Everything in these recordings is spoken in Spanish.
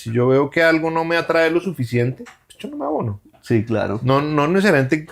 Si yo veo que algo no me atrae lo suficiente, pues yo no me abono. Sí, claro. No necesariamente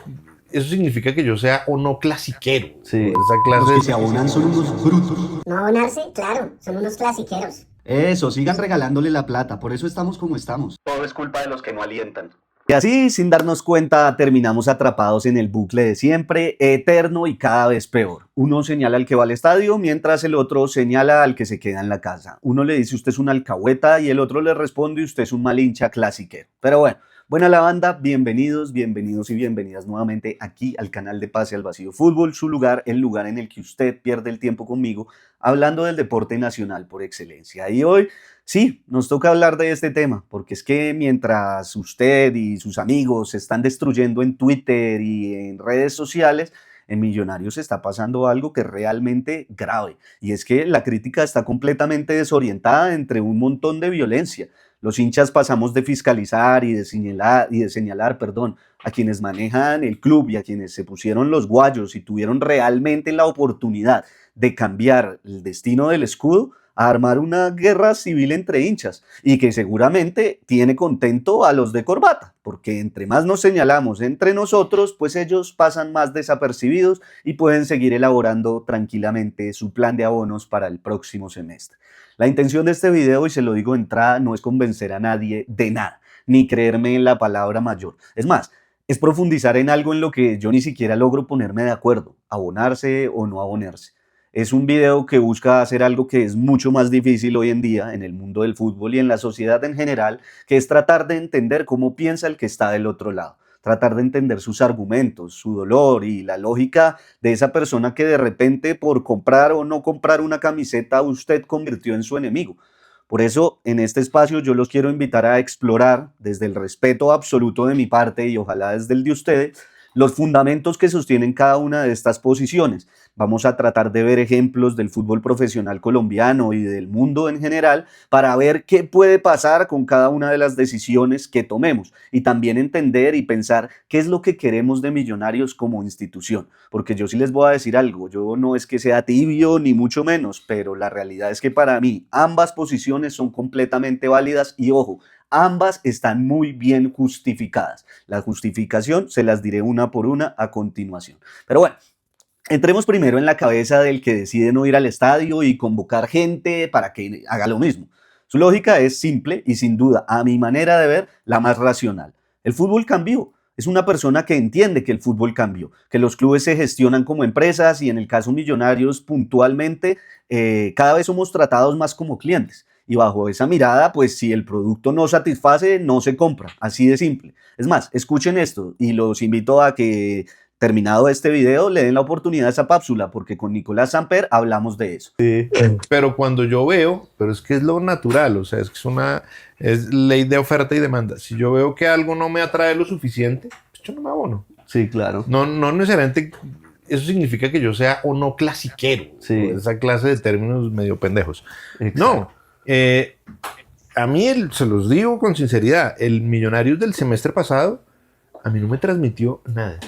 eso significa que yo sea o no clasiquero. Sí. Esa clase Los que de... se abonan son unos brutos. No abonarse, claro, son unos clasiqueros. Eso, sigan regalándole la plata, por eso estamos como estamos. Todo es culpa de los que no alientan. Y así, sin darnos cuenta, terminamos atrapados en el bucle de siempre, eterno y cada vez peor. Uno señala al que va al estadio, mientras el otro señala al que se queda en la casa. Uno le dice usted es un alcahueta y el otro le responde usted es un mal hincha clasiquero. Pero bueno, buena la banda, bienvenidos y bienvenidas nuevamente aquí al canal de Pase al Vacío Fútbol, su lugar, el lugar en el que usted pierde el tiempo conmigo, hablando del deporte nacional por excelencia. Y hoy... sí, nos toca hablar de este tema, porque es que mientras usted y sus amigos se están destruyendo en Twitter y en redes sociales, en Millonarios está pasando algo que es realmente grave, y es que la crítica está completamente desorientada entre un montón de violencia. Los hinchas pasamos de fiscalizar y de señalar, a quienes manejan el club y a quienes se pusieron los guayos y tuvieron realmente la oportunidad de cambiar el destino del escudo, a armar una guerra civil entre hinchas y que seguramente tiene contento a los de corbata, porque entre más nos señalamos entre nosotros, pues ellos pasan más desapercibidos y pueden seguir elaborando tranquilamente su plan de abonos para el próximo semestre. La intención de este video, y se lo digo de entrada, no es convencer a nadie de nada, ni creerme en la palabra mayor. Es más, es profundizar en algo en lo que yo ni siquiera logro ponerme de acuerdo, abonarse o no abonarse. Es un video que busca hacer algo que es mucho más difícil hoy en día en el mundo del fútbol y en la sociedad en general, que es tratar de entender cómo piensa el que está del otro lado, tratar de entender sus argumentos, su dolor y la lógica de esa persona que de repente por comprar o no comprar una camiseta usted convirtió en su enemigo. Por eso, en este espacio yo los quiero invitar a explorar, desde el respeto absoluto de mi parte y ojalá desde el de ustedes, los fundamentos que sostienen cada una de estas posiciones. Vamos a tratar de ver ejemplos del fútbol profesional colombiano y del mundo en general para ver qué puede pasar con cada una de las decisiones que tomemos y también entender y pensar qué es lo que queremos de Millonarios como institución. Porque yo sí les voy a decir algo, yo no es que sea tibio ni mucho menos, pero la realidad es que para mí ambas posiciones son completamente válidas y ojo, ambas están muy bien justificadas. La justificación se las diré una por una a continuación. Pero bueno, entremos primero en la cabeza del que decide no ir al estadio y convocar gente para que haga lo mismo. Su lógica es simple y sin duda, a mi manera de ver, la más racional. El fútbol cambió. Es una persona que entiende que el fútbol cambió, que los clubes se gestionan como empresas y en el caso Millonarios puntualmente, cada vez somos tratados más como clientes. Y bajo esa mirada, pues si el producto no satisface, no se compra, así de simple. Es más, escuchen esto y los invito a que, terminado este video, le den la oportunidad a esa cápsula, porque con Nicolás Samper hablamos de eso. Sí. Pero cuando yo veo, pero es que es lo natural, o sea, es ley de oferta y demanda. Si yo veo que algo no me atrae lo suficiente, pues yo no me abono. Sí, claro. No necesariamente eso significa que yo sea o no clasiquero. Sí. Esa clase de términos medio pendejos. Exacto. No. A mí, se los digo con sinceridad, el Millonarios del semestre pasado a mí no me transmitió nada.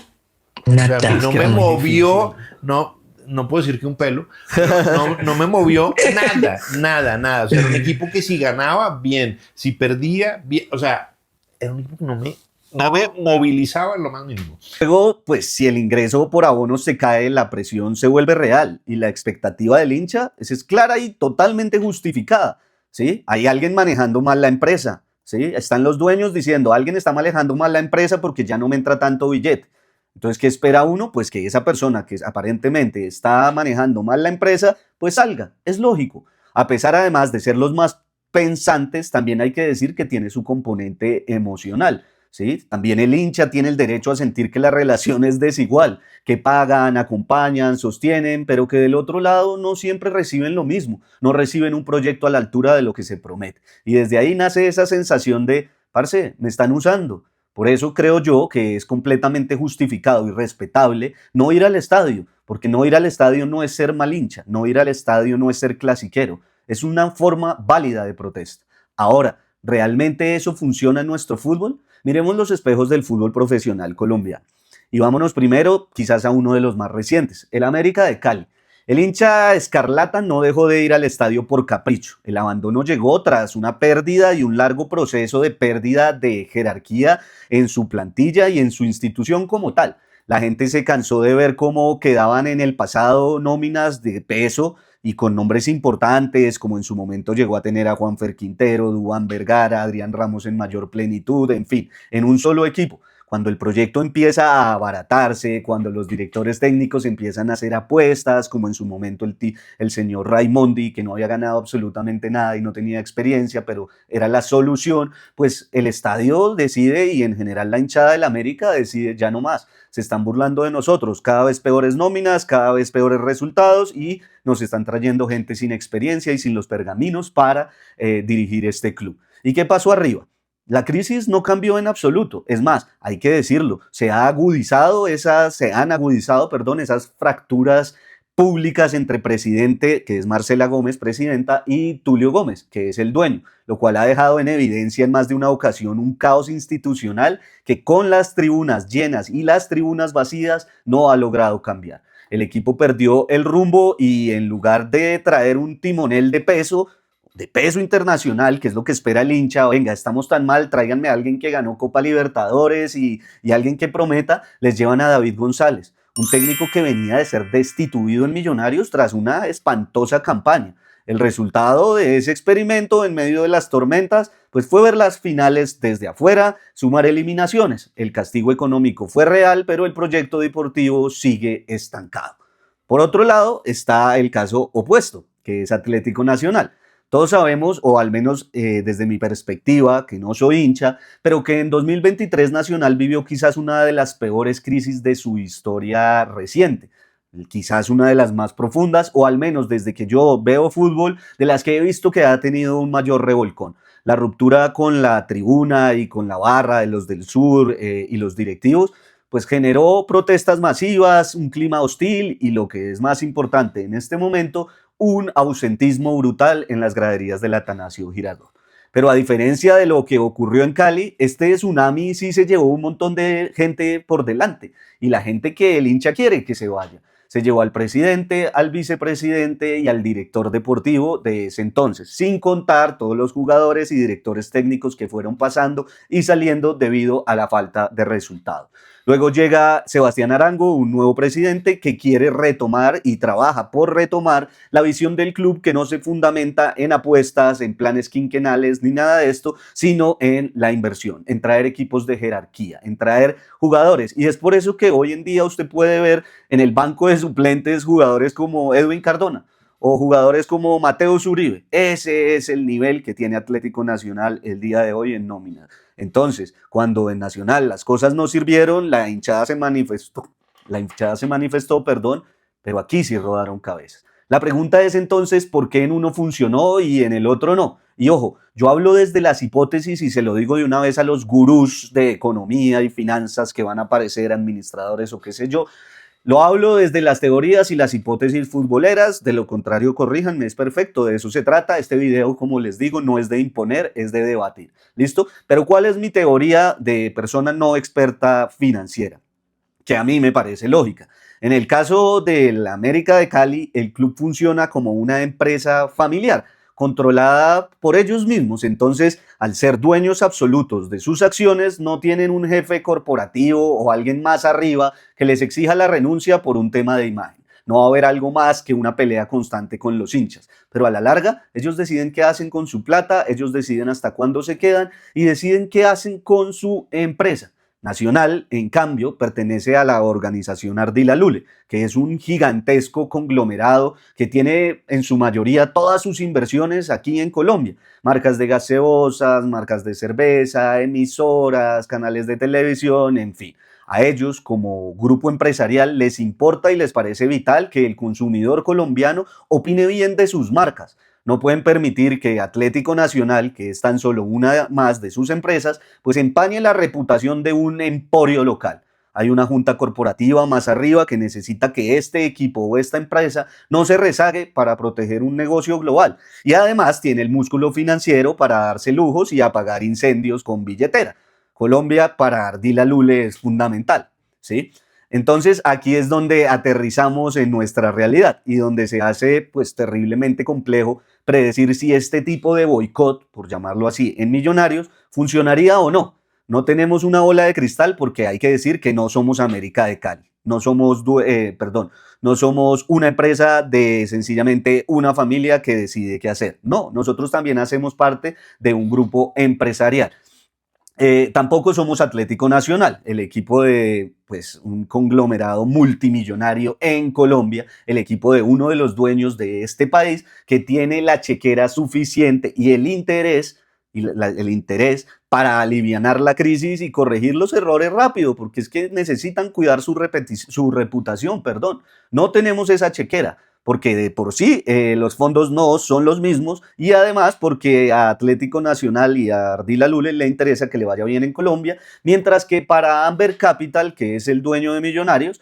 O sea, a mí no me movió, no puedo decir que un pelo, no me movió nada. O sea, era un equipo que si ganaba, bien, si perdía, bien. O sea, era un equipo que no me movilizaba en lo más mínimo. Luego, pues si el ingreso por abonos se cae, la presión se vuelve real y la expectativa del hincha es clara y totalmente justificada. ¿Sí? Hay alguien manejando mal la empresa, ¿sí? Están los dueños diciendo, alguien está manejando mal la empresa porque ya no me entra tanto billete. Entonces, ¿qué espera uno? Pues que esa persona que aparentemente está manejando mal la empresa, pues salga. Es lógico. A pesar además de ser los más pensantes, también hay que decir que tiene su componente emocional. ¿Sí? También el hincha tiene el derecho a sentir que la relación es desigual, que pagan, acompañan, sostienen, pero que del otro lado no siempre reciben lo mismo, no reciben un proyecto a la altura de lo que se promete. Y desde ahí nace esa sensación de, parce, me están usando. Por eso creo yo que es completamente justificado y respetable no ir al estadio, porque no ir al estadio no es ser mal hincha, no ir al estadio no es ser clasiquero, es una forma válida de protesta. Ahora, ¿realmente eso funciona en nuestro fútbol? Miremos los espejos del fútbol profesional colombiano. Y vámonos primero quizás a uno de los más recientes, el América de Cali. El hincha escarlata no dejó de ir al estadio por capricho. El abandono llegó tras una pérdida y un largo proceso de pérdida de jerarquía en su plantilla y en su institución como tal. La gente se cansó de ver cómo quedaban en el pasado nóminas de peso y con nombres importantes, como en su momento llegó a tener a Juanfer Quintero, Duván Vergara, Adrián Ramos en mayor plenitud, en fin, en un solo equipo. Cuando el proyecto empieza a abaratarse, cuando los directores técnicos empiezan a hacer apuestas, como en su momento el señor Raimondi, que no había ganado absolutamente nada y no tenía experiencia, pero era la solución, pues el estadio decide y en general la hinchada del América decide ya no más. Se están burlando de nosotros, cada vez peores nóminas, cada vez peores resultados y nos están trayendo gente sin experiencia y sin los pergaminos para dirigir este club. ¿Y qué pasó arriba? La crisis no cambió en absoluto, es más, hay que decirlo, se han agudizado esas fracturas públicas entre presidente, que es Marcela Gómez, presidenta, y Tulio Gómez, que es el dueño, lo cual ha dejado en evidencia en más de una ocasión un caos institucional que con las tribunas llenas y las tribunas vacías no ha logrado cambiar. El equipo perdió el rumbo y en lugar de traer un timonel de peso internacional, que es lo que espera el hincha, venga, estamos tan mal, tráiganme a alguien que ganó Copa Libertadores y alguien que prometa, les llevan a David González, un técnico que venía de ser destituido en Millonarios tras una espantosa campaña. El resultado de ese experimento en medio de las tormentas pues fue ver las finales desde afuera, sumar eliminaciones. El castigo económico fue real, pero el proyecto deportivo sigue estancado. Por otro lado está el caso opuesto, que es Atlético Nacional. Todos sabemos, o al menos desde mi perspectiva, que no soy hincha, pero que en 2023 Nacional vivió quizás una de las peores crisis de su historia reciente. Quizás una de las más profundas, o al menos desde que yo veo fútbol, de las que he visto que ha tenido un mayor revolcón. La ruptura con la tribuna y con la barra de los del sur y los directivos, pues generó protestas masivas, un clima hostil y lo que es más importante en este momento, un ausentismo brutal en las graderías del Atanasio Girardot. Pero a diferencia de lo que ocurrió en Cali, este tsunami sí se llevó un montón de gente por delante y la gente que el hincha quiere que se vaya. Se llevó al presidente, al vicepresidente y al director deportivo de ese entonces, sin contar todos los jugadores y directores técnicos que fueron pasando y saliendo debido a la falta de resultado. Luego llega Sebastián Arango, un nuevo presidente que quiere retomar y trabaja por retomar la visión del club que no se fundamenta en apuestas, en planes quinquenales ni nada de esto, sino en la inversión, en traer equipos de jerarquía, en traer jugadores. Y es por eso que hoy en día usted puede ver en el banco de suplentes jugadores como Edwin Cardona o jugadores como Mateus Uribe. Ese es el nivel que tiene Atlético Nacional el día de hoy en nómina. Entonces, cuando en Nacional las cosas no sirvieron, la hinchada se manifestó, pero aquí sí rodaron cabezas. La pregunta es entonces, ¿por qué en uno funcionó y en el otro no? Y ojo, yo hablo desde las hipótesis y se lo digo de una vez a los gurús de economía y finanzas que van a aparecer, administradores o qué sé yo. Lo hablo desde las teorías y las hipótesis futboleras, de lo contrario corríjanme, es perfecto, de eso se trata. Este video, como les digo, no es de imponer, es de debatir, ¿listo? Pero ¿cuál es mi teoría de persona no experta financiera? Que a mí me parece lógica. En el caso del América de Cali, el club funciona como una empresa familiar, controlada por ellos mismos. Entonces, al ser dueños absolutos de sus acciones, no tienen un jefe corporativo o alguien más arriba que les exija la renuncia por un tema de imagen. No va a haber algo más que una pelea constante con los hinchas. Pero a la larga, ellos deciden qué hacen con su plata, ellos deciden hasta cuándo se quedan y deciden qué hacen con su empresa. Nacional, en cambio, pertenece a la organización Ardila Lule, que es un gigantesco conglomerado que tiene en su mayoría todas sus inversiones aquí en Colombia. Marcas de gaseosas, marcas de cerveza, emisoras, canales de televisión, en fin. A ellos, como grupo empresarial, les importa y les parece vital que el consumidor colombiano opine bien de sus marcas. No pueden permitir que Atlético Nacional, que es tan solo una más de sus empresas, pues empañe la reputación de un emporio local. Hay una junta corporativa más arriba que necesita que este equipo o esta empresa no se rezague para proteger un negocio global. Y además tiene el músculo financiero para darse lujos y apagar incendios con billetera. Colombia para Ardila Lule es fundamental, ¿sí? Entonces aquí es donde aterrizamos en nuestra realidad y donde se hace pues terriblemente complejo predecir si este tipo de boicot, por llamarlo así, en Millonarios funcionaría o no. No tenemos una bola de cristal porque hay que decir que no somos América de Cali, no somos, no somos una empresa de sencillamente una familia que decide qué hacer. No, nosotros también hacemos parte de un grupo empresarial. Tampoco somos Atlético Nacional, el equipo de pues, un conglomerado multimillonario en Colombia, el equipo de uno de los dueños de este país que tiene la chequera suficiente y el interés para alivianar la crisis y corregir los errores rápido, porque es que necesitan cuidar su reputación, perdón. No tenemos esa chequera, porque de por sí los fondos no son los mismos y además porque a Atlético Nacional y a Ardila Lule le interesa que le vaya bien en Colombia, mientras que para Amber Capital, que es el dueño de Millonarios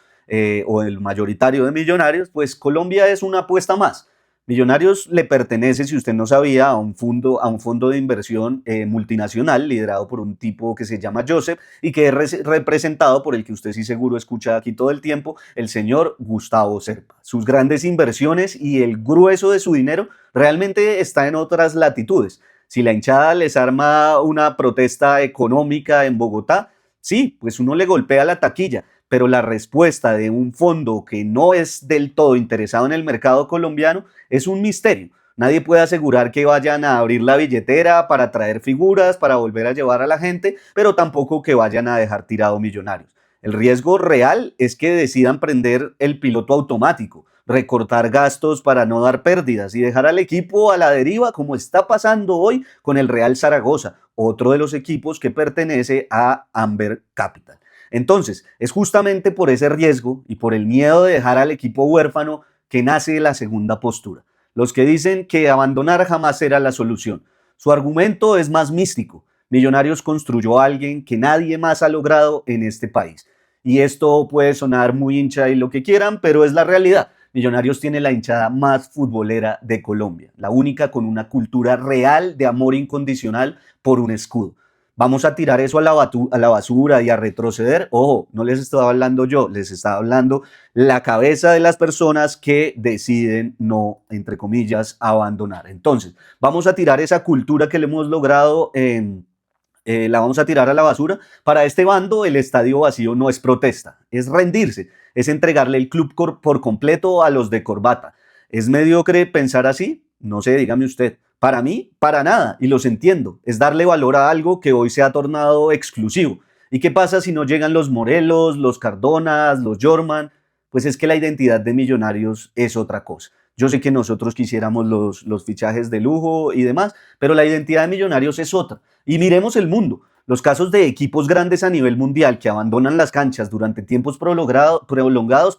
o el mayoritario de Millonarios, pues Colombia es una apuesta más. Millonarios le pertenece, si usted no sabía, a un fondo de inversión multinacional liderado por un tipo que se llama Joseph y que es representado por el que usted sí seguro escucha aquí todo el tiempo, el señor Gustavo Serpa. Sus grandes inversiones y el grueso de su dinero realmente está en otras latitudes. Si la hinchada les arma una protesta económica en Bogotá, sí, pues uno le golpea la taquilla, pero la respuesta de un fondo que no es del todo interesado en el mercado colombiano es un misterio. Nadie puede asegurar que vayan a abrir la billetera para traer figuras, para volver a llevar a la gente, pero tampoco que vayan a dejar tirado Millonarios. El riesgo real es que decidan prender el piloto automático, recortar gastos para no dar pérdidas y dejar al equipo a la deriva como está pasando hoy con el Real Zaragoza, otro de los equipos que pertenece a Amber Capital. Entonces, es justamente por ese riesgo y por el miedo de dejar al equipo huérfano que nace la segunda postura. Los que dicen que abandonar jamás será la solución. Su argumento es más místico. Millonarios construyó a alguien que nadie más ha logrado en este país. Y esto puede sonar muy hincha y lo que quieran, pero es la realidad. Millonarios tiene la hinchada más futbolera de Colombia, la única con una cultura real de amor incondicional por un escudo. ¿Vamos a tirar eso a la basura y a retroceder? Ojo, no les estaba hablando yo, les estaba hablando la cabeza de las personas que deciden no, entre comillas, abandonar. Entonces, vamos a tirar esa cultura que le hemos logrado, la vamos a tirar a la basura. Para este bando, el estadio vacío no es protesta, es rendirse, es entregarle el club por completo a los de corbata. ¿Es mediocre pensar así? No sé, dígame usted. Para mí, para nada, y los entiendo. Es darle valor a algo que hoy se ha tornado exclusivo. ¿Y qué pasa si no llegan los Morelos, los Cardonas, los Jorman? Pues es que la identidad de Millonarios es otra cosa. Yo sé que nosotros quisiéramos los fichajes de lujo y demás, pero la identidad de Millonarios es otra. Y miremos el mundo. Los casos de equipos grandes a nivel mundial que abandonan las canchas durante tiempos prolongados,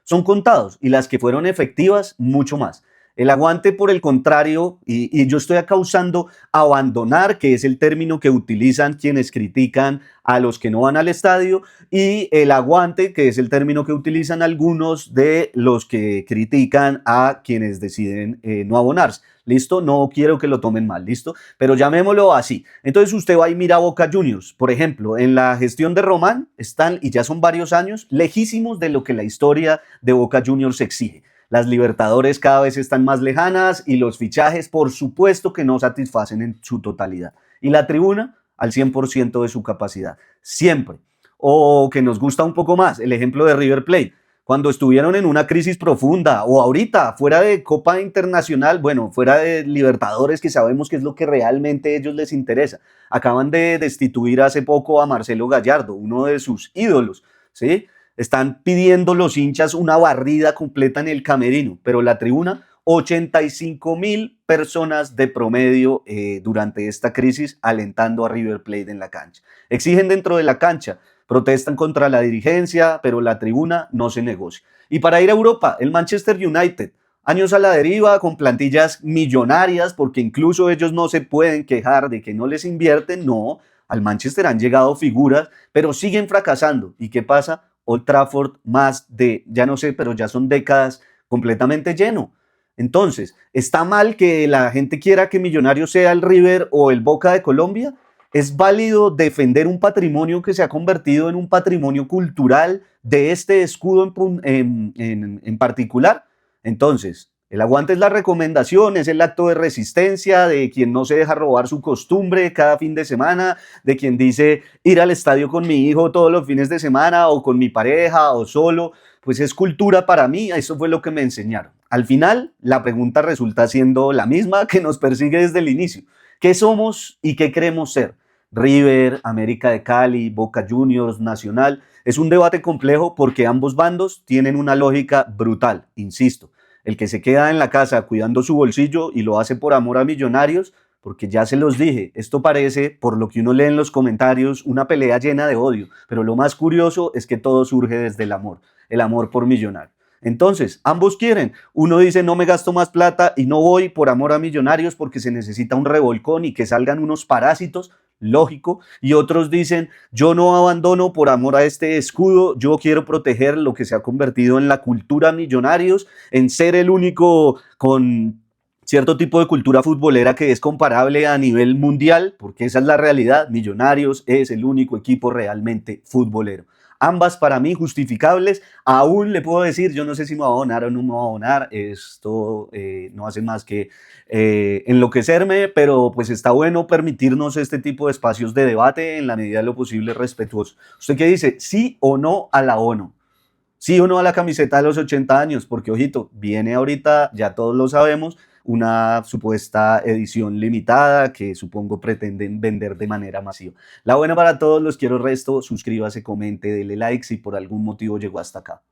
son contados, y las que fueron efectivas, mucho más. El aguante, por el contrario, y yo estoy acá usando abandonar, que es el término que utilizan quienes critican a los que no van al estadio, y el aguante, que es el término que utilizan algunos de los que critican a quienes deciden no abonarse. ¿Listo? No quiero que lo tomen mal, ¿listo? Pero llamémoslo así. Entonces usted va y mira a Boca Juniors, por ejemplo, en la gestión de Román están, y ya son varios años, lejísimos de lo que la historia de Boca Juniors exige. Las Libertadores cada vez están más lejanas y los fichajes, por supuesto, que no satisfacen en su totalidad. Y la tribuna al 100% de su capacidad, siempre. O que nos gusta un poco más, el ejemplo de River Plate. Cuando estuvieron en una crisis profunda, o ahorita, fuera de Copa Internacional, bueno, fuera de Libertadores, que sabemos que es lo que realmente a ellos les interesa. Acaban de destituir hace poco a Marcelo Gallardo, uno de sus ídolos, ¿sí? Están pidiendo los hinchas una barrida completa en el camerino, pero la tribuna, 85,000 personas de promedio durante esta crisis alentando a River Plate en la cancha. Exigen dentro de la cancha, protestan contra la dirigencia, pero la tribuna no se negocia. Y para ir a Europa, el Manchester United, años a la deriva, con plantillas millonarias, porque incluso ellos no se pueden quejar de que no les invierten, no, al Manchester han llegado figuras, pero siguen fracasando. ¿Y qué pasa? Old Trafford más de, ya no sé, pero ya son décadas completamente lleno. Entonces, ¿está mal que la gente quiera que Millonarios sea el River o el Boca de Colombia? ¿Es válido defender un patrimonio que se ha convertido en un patrimonio cultural de este escudo en particular? Entonces, el aguante es la recomendación, es el acto de resistencia de quien no se deja robar su costumbre cada fin de semana, de quien dice ir al estadio con mi hijo todos los fines de semana o con mi pareja o solo. Pues es cultura para mí, eso fue lo que me enseñaron. Al final, la pregunta resulta siendo la misma que nos persigue desde el inicio. ¿Qué somos y qué queremos ser? River, América de Cali, Boca Juniors, Nacional. Es un debate complejo porque ambos bandos tienen una lógica brutal, insisto. El que se queda en la casa cuidando su bolsillo y lo hace por amor a Millonarios, porque ya se los dije, esto parece, por lo que uno lee en los comentarios, una pelea llena de odio, pero lo más curioso es que todo surge desde el amor por Millonarios. Entonces, ambos quieren. Uno dice, no me gasto más plata y no voy por amor a Millonarios porque se necesita un revolcón y que salgan unos parásitos, lógico. Y otros dicen, yo no abandono por amor a este escudo, yo quiero proteger lo que se ha convertido en la cultura Millonarios, en ser el único con cierto tipo de cultura futbolera que es comparable a nivel mundial, porque esa es la realidad. Millonarios es el único equipo realmente futbolero. Ambas para mí justificables. Aún le puedo decir, yo no sé si me va a abonar o no me va a abonar. Esto no hace más que enloquecerme, pero pues está bueno permitirnos este tipo de espacios de debate en la medida de lo posible respetuoso. ¿Usted qué dice? ¿Sí o no a la ONU? ¿Sí o no a la camiseta de los 80 años? Porque, ojito, viene ahorita, ya todos lo sabemos, una supuesta edición limitada que supongo pretenden vender de manera masiva. La buena para todos, los quiero resto, suscríbase, comente, dele like si por algún motivo llegó hasta acá.